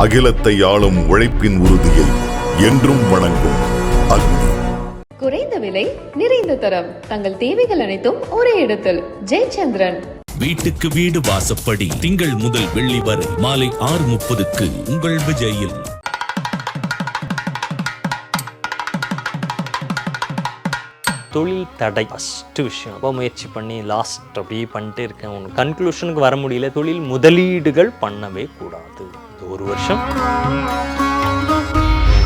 அகிலத்தை ஆளும் உழைப்பின் உறுதியை என்றும் வணங்கும் அக்னி. குறைந்த விலை, நிறைந்த தரம், தங்கள் தேவைகள் அனைத்தும் ஒரே இடத்தில். ஜெயச்சந்திரன். வீட்டுக்கு வீடு வாசப்படி திங்கள் முதல் வெள்ளி வரை மாலை 6:30க்கு உங்கள் விஜயில். தொழில் தடை ஃபஸ்ட்டு விஷயம். ரொம்ப முயற்சி பண்ணி லாஸ்ட் அப்படியே பண்ணிட்டே இருக்கேன், ஒன்று கன்க்ளூஷனுக்கு வர முடியல. தொழில் முதலீடுகள் பண்ணவே கூடாது. இந்த ஒரு வருஷம்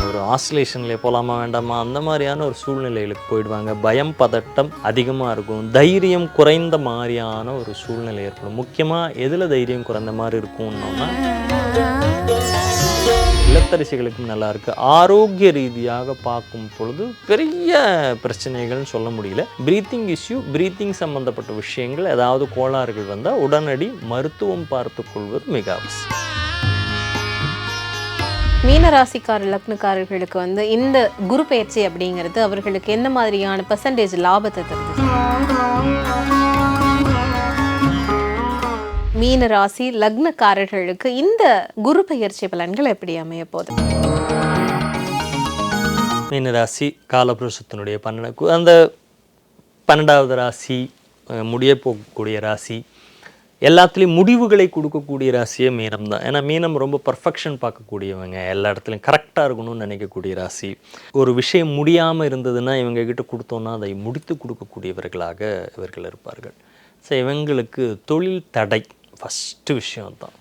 ஒரு ஆசிலேஷன்லேயே போகலாமா வேண்டாமா அந்த மாதிரியான ஒரு சூழ்நிலைகளுக்கு போயிடுவாங்க. பயம் பதட்டம் அதிகமாக இருக்கும், தைரியம் குறைந்த மாதிரியான ஒரு சூழ்நிலை ஏற்படும். முக்கியமாக எதில் தைரியம் குறைந்த மாதிரி இருக்கும்னோன்னா இல்லத்தரசிகளுக்கும் நல்லா இருக்குது. ஆரோக்கிய ரீதியாக பார்க்கும் பொழுது பெரிய பிரச்சனைகள்னு சொல்ல முடியல. பிரீத்திங் இஷ்யூ, பிரீத்திங் சம்மந்தப்பட்ட விஷயங்கள் ஏதாவது கோளாறுகள் வந்தால் உடனடி மருத்துவம் பார்த்து கொள்வது மிக அவசியம். மீனராசிக்கார லக்னக்காரர்களுக்கு இந்த குரு பயிற்சி அப்படிங்கிறது அவர்களுக்கு என்ன மாதிரியான பெர்சன்டேஜ் லாபத்தை தருது? மீனராசி லக்னக்காரர்களுக்கு இந்த குரு பயிற்சி பலன்கள் எப்படி அமைய போகுது? மீனராசி காலபுருஷத்தினுடைய அந்த 12வது ராசி, முடிய போகக்கூடிய ராசி, எல்லாத்துலேயும் முடிவுகளை கொடுக்கக்கூடிய ராசியே மீனம் தான். ஏன்னா மீனம் ரொம்ப பர்ஃபெக்ஷன் பார்க்கக்கூடியவங்க, எல்லா இடத்துலையும் கரெக்டாக இருக்கணும்னு நினைக்கக்கூடிய ராசி. ஒரு விஷயம் முடியாமல் இருந்ததுன்னா இவங்ககிட்ட கொடுத்தோன்னா அதை முடித்து கொடுக்கக்கூடியவர்களாக இவர்கள் இருப்பார்கள். ஸோ இவங்களுக்கு தொழில் தடை ஃபஸ்ட்டு விஷயம்தான்.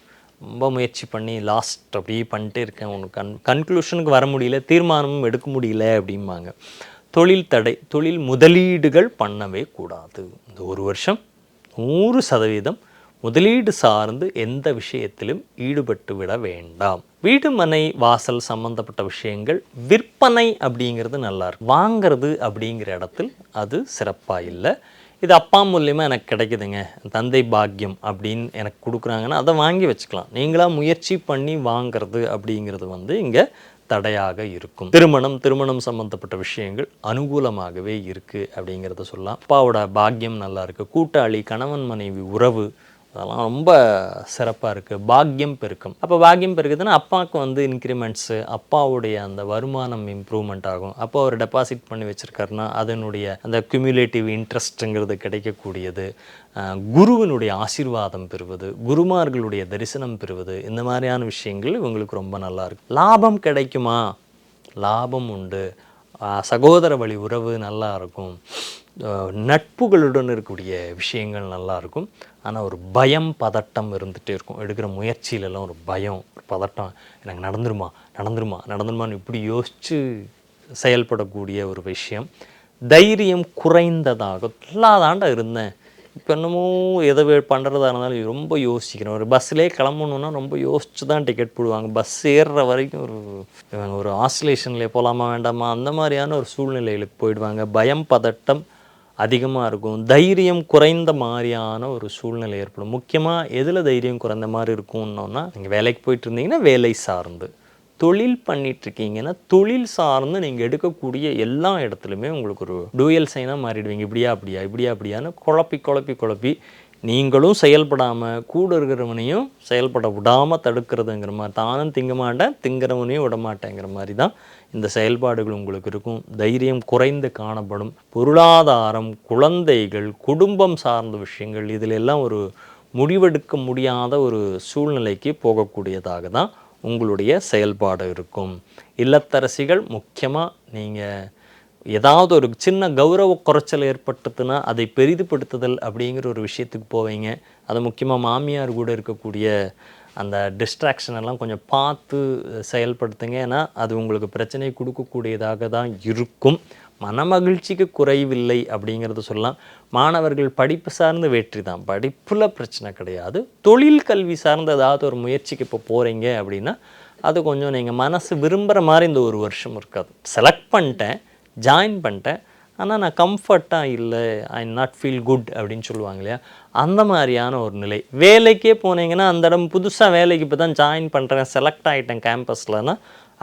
ரொம்ப முயற்சி பண்ணி லாஸ்ட் அப்படியே பண்ணிட்டே இருக்கேன், ஒன்று கன்க்ளூஷனுக்கு வர முடியல, தீர்மானமும் எடுக்க முடியல அப்படிம்பாங்க. தொழில் தடை, தொழில் முதலீடுகள் பண்ணவே கூடாது. இந்த ஒரு வருஷம் 100% முதலீடு சார்ந்து எந்த விஷயத்திலும் ஈடுபட்டு விட வேண்டாம். வீடு மனை வாசல் சம்பந்தப்பட்ட விஷயங்கள் விற்பனை அப்படிங்கிறது நல்லா இருக்கும். வாங்கிறது அப்படிங்கிற இடத்தில் அது சிறப்பாக இல்லை. இது அப்பா மூலியமாக எனக்கு கிடைக்குதுங்க, தந்தை பாக்கியம் அப்படின்னு எனக்கு கொடுக்குறாங்கன்னா அதை வாங்கி வச்சுக்கலாம். நீங்களாக முயற்சி பண்ணி வாங்கிறது அப்படிங்கிறது இங்கே தடையாக இருக்கும். திருமணம் சம்பந்தப்பட்ட விஷயங்கள் அனுகூலமாகவே இருக்குது அப்படிங்கிறத சொல்லலாம். அப்பாவோட பாக்கியம் நல்லா இருக்குது. கூட்டாளி, கணவன் மனைவி உறவு அதெல்லாம் ரொம்ப சிறப்பாக இருக்குது. பாக்கியம் பெருக்கும். அப்போ பாக்கியம் பெருக்குதுன்னா அப்பாவுக்கு இன்க்ரிமெண்ட்ஸு, அப்பாவுடைய அந்த வருமானம் இம்ப்ரூவ்மெண்ட் ஆகும். அப்போ அவர் டெபாசிட் பண்ணி வச்சுருக்காருன்னா அதனுடைய அந்த குமுலேட்டிவ் இன்ட்ரெஸ்ட்டுங்கிறது கிடைக்கக்கூடியது. குருவினுடைய ஆசீர்வாதம் பெறுவது, குருமார்களுடைய தரிசனம் பெறுவது, இந்த மாதிரியான விஷயங்கள் இவங்களுக்கு ரொம்ப நல்லாயிருக்கும். லாபம் கிடைக்குமா? லாபம் உண்டு. சகோதர வழி உறவு நல்லா இருக்கும். நட்புகளுடன் இருக்கக்கூடிய விஷயங்கள் நல்லாயிருக்கும். ஆனால் ஒரு பயம் பதட்டம் இருந்துகிட்டே இருக்கும். எடுக்கிற முயற்சியிலலாம் ஒரு பயம், ஒரு பதட்டம். எனக்கு நடந்துருமான்னு இப்படி யோசித்து செயல்படக்கூடிய ஒரு விஷயம். தைரியம் குறைந்ததாக நல்லாதாண்டா இருந்தேன், இப்போ என்னமோ எதை பண்ணுறதா இருந்தாலும் ரொம்ப யோசிக்கிறேன். ஒரு பஸ்ஸிலே கிளம்பணுன்னா ரொம்ப யோசிச்சு தான் டிக்கெட் போடுவாங்க. பஸ் ஏறுற வரைக்கும் ஒரு ஆசிலேஷன்லேயே போகலாமா வேண்டாமா அந்த மாதிரியான ஒரு சூழ்நிலைகளுக்கு போயிடுவாங்க. பயம் பதட்டம் அதிகமாக இருக்கும். தைரியம் குறைந்த மாதிரியான ஒரு சூழ்நிலை ஏற்படும். முக்கியமாக எதில் தைரியம் குறைந்த மாதிரி இருக்கும்னோன்னா, நீங்கள் வேலைக்கு போயிட்டு இருந்தீங்கன்னா வேலை சார்ந்து, தொழில் பண்ணிகிட்ருக்கீங்கன்னா தொழில் சார்ந்து நீங்கள் எடுக்கக்கூடிய எல்லா இடத்துலையுமே உங்களுக்கு ஒரு டூயல் சைனாக மாறிடுவீங்க. இப்படியா அப்படியான்னு குழப்பி நீங்களும் செயல்படாமல் கூட இருக்கிறவனையும் செயல்பட விடாமல் தடுக்கிறதுங்கிற மாதிரி, தானும் திங்க மாட்டேன் திங்கிறவனையும் விட மாட்டேங்கிற மாதிரி தான் இந்த செயல்பாடுகள் உங்களுக்கு இருக்கும். தைரியம் குறைந்து காணப்படும். பொருளாதாரம், குழந்தைகள், குடும்பம் சார்ந்த விஷயங்கள் இதில் எல்லாம் ஒரு முடிவெடுக்க முடியாத ஒரு சூழ்நிலைக்கு போகக்கூடியதாக தான் உங்களுடைய செயல்பாடு இருக்கும். இல்லத்தரசிகள் முக்கியமாக நீங்கள் ஏதாவது ஒரு சின்ன கௌரவ குறைச்சல் ஏற்பட்டதுன்னா அதை பெரிதுபடுத்துதல் அப்படிங்கிற ஒரு விஷயத்துக்கு போவீங்க. அது முக்கியமாக மாமியார் கூட இருக்கக்கூடிய அந்த டிஸ்ட்ராக்ஷன் எல்லாம் கொஞ்சம் பார்த்து செயல்படுத்துங்க. ஏன்னா அது உங்களுக்கு பிரச்சனை கொடுக்கக்கூடியதாக தான் இருக்கும். மனமகிழ்ச்சிக்கு குறைவில்லை அப்படிங்கிறது சொல்லலாம். மாணவர்கள் படிப்பு சார்ந்த வெற்றி தான், படிப்பில் பிரச்சனை கிடையாது. தொழில் கல்வி சார்ந்த ஏதாவது ஒரு முயற்சிக்கு இப்போ போகிறீங்க அப்படின்னா அது கொஞ்சம் நீங்கள் மனசு விரும்புகிற மாதிரி இந்த ஒரு வருஷம் இருக்காது. செலக்ட் பண்ணிட்டேன், ஜாயின் பண்ணிட்டேன், ஆனால் நான் கம்ஃபர்ட்டாக இல்லை, ஐ நாட் ஃபீல் குட் அப்படின்னு சொல்லுவாங்க இல்லையா, அந்த மாதிரியான ஒரு நிலை. வேலைக்கே போனீங்கன்னா அந்த இடம் புதுசாக வேலைக்கு இப்போ தான் ஜாயின் பண்ணுறேன், செலக்ட் ஆகிட்டேன் கேம்பஸ்லன்னா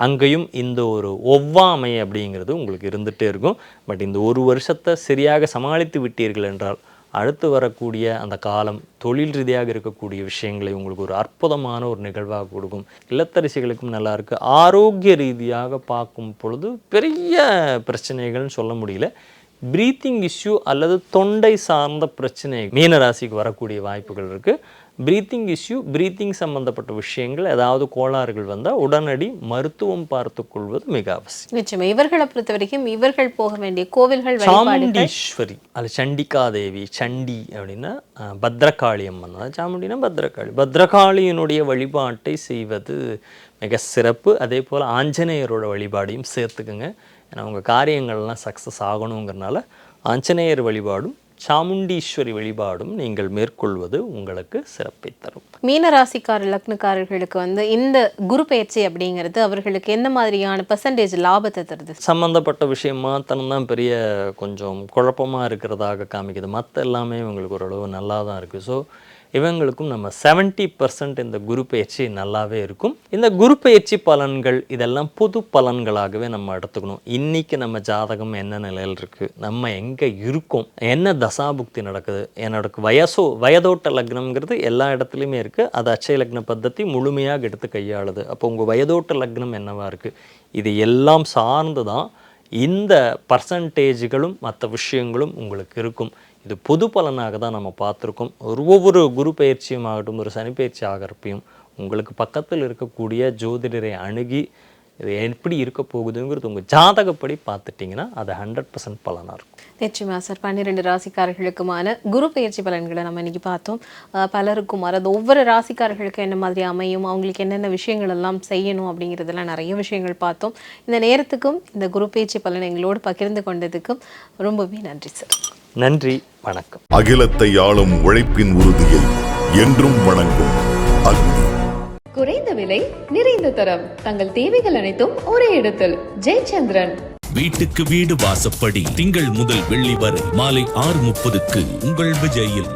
அங்கேயும் இந்த ஒரு ஒவ்வாமை அப்படிங்கிறது உங்களுக்கு இருந்துகிட்டே இருக்கும். பட் இந்த ஒரு வருஷத்தை சரியாக சமாளித்து விட்டீர்கள் என்றால் அடுத்து வரக்கூடிய அந்த காலம் தொழில் ரீதியாக இருக்கக்கூடிய விஷயங்களை உங்களுக்கு ஒரு அற்புதமான ஒரு நிகழ்வாக கொடுக்கும். இல்லத்தரசிகளுக்கும் நல்லா இருக்கு. ஆரோக்கிய ரீதியாக பார்க்கும் பொழுது பெரிய பிரச்சனைகள்னு சொல்ல முடியல. ப்ரீத்திங் இஷ்யூ அல்லது தொண்டை சார்ந்த பிரச்சனை மீன ராசிக்கு வரக்கூடிய வாய்ப்புகள் இருக்குது. ப்ரீத்திங் இஷ்யூ, ப்ரீத்திங் சம்பந்தப்பட்ட விஷயங்கள் ஏதாவது கோளாறுகள் வந்தால் உடனடி மருத்துவம் பார்த்து கொள்வது மிக அவசியம். நிச்சயமா. இவர்களை பொறுத்த வரைக்கும் இவர்கள் போக வேண்டிய கோவில்கள் சாமுண்டீஸ்வரி, அது சண்டிகா தேவி. சண்டி அப்படின்னா பத்ரகாளி அம்மன் தான். சாமுண்டினா பத்ரகாளி. பத்ரகாளியினுடைய வழிபாட்டை செய்வது மிக சிறப்பு. அதே போல் ஆஞ்சநேயரோட வழிபாடையும் சேர்த்துக்குங்க. ஏன்னா உங்கள் காரியங்கள்லாம் சக்ஸஸ் ஆகணுங்கிறனால ஆஞ்சநேயர் வழிபாடும் சாமுண்டீஸ்வரி வழிபாடும் நீங்கள் மேற்கொள்வது உங்களுக்கு சிறப்பை தரும். மீன ராசிக்கார லக்னக்காரர்களுக்கு இந்த குரு பயிற்சி அப்படிங்கிறது அவர்களுக்கு எந்த மாதிரியான பெர்சன்டேஜ் லாபத்தை தருது? சம்மந்தப்பட்ட விஷயம் மாத்திரம் தான் பெரிய கொஞ்சம் குழப்பமாக இருக்கிறதாக காமிக்குது. மற்ற எல்லாமே இவங்களுக்கு ஓரளவு நல்லா தான் இருக்குது. ஸோ இவங்களுக்கும் நம்ம 70% இந்த குரு பயிற்சி நல்லாவே இருக்கும். இந்த குரு பயிற்சி பலன்கள் இதெல்லாம் பொது பலன்களாகவே நம்ம எடுத்துக்கணும். இன்றைக்கி நம்ம ஜாதகம் என்ன நிலையில் இருக்குது, நம்ம எங்கே இருக்கோம், என்ன தசாபுக்தி நடக்குது, என்னோட வயதோட்ட லக்னம்ங்கிறது எல்லா இடத்துலையுமே இருக்குது. அது அட்சய லக்ன பద్ధதி முழுமையாக எடுத்து கையாளுது. அப்போ உங்கள் வயதோட்ட லக்னம் என்னவா இருக்குது, இது எல்லாம் சார்ந்து தான் இந்த பர்சன்டேஜ்களும் மற்ற விஷயங்களும் உங்களுக்கு இருக்கும். இது பொது பலனாக தான் நம்ம பார்த்துருக்கோம். ஒவ்வொரு குரு பயிற்சியும் ஆகட்டும், ஒரு சனி பயிற்சி ஆகிறப்பையும் உங்களுக்கு பக்கத்தில் இருக்கக்கூடிய ஜோதிடரை அணுகி இது எப்படி இருக்க போகுதுங்கிறது உங்கள் ஜாதகப்படி பார்த்துட்டிங்கன்னா அது 100% பலனாக இருக்கும். நிச்சயமா சார். 12 ராசிக்காரர்களுக்குமான குரு பயிற்சி பலன்களை நம்ம இன்னைக்கு பார்த்தோம். பலருக்கும் அது ஒவ்வொரு ராசிக்காரர்களுக்கும் என்ன மாதிரி அமையும், அவங்களுக்கு என்னென்ன விஷயங்கள் எல்லாம் செய்யணும் அப்படிங்கிறதெல்லாம் நிறைய விஷயங்கள் பார்த்தோம். இந்த நேரத்துக்கும் இந்த குரு பயிற்சி பலன் எங்களோடு பகிர்ந்து கொண்டதுக்கும் ரொம்பவே நன்றி சார். நன்றி, வணக்கம். அகிலத்தை ஆளும் உழைப்பின் உறுதியை என்றும் வணங்கும் அக்னி. குறைந்த விலை, நிறைந்த தரம், தங்கள் தேவைகள் அனைத்தும் ஒரே இடத்தில். ஜெயச்சந்திரன். வீட்டுக்கு வீடு வாசப்படி திங்கள் முதல் வெள்ளி வரை மாலை 6:30க்கு உங்கள் விஜயில்.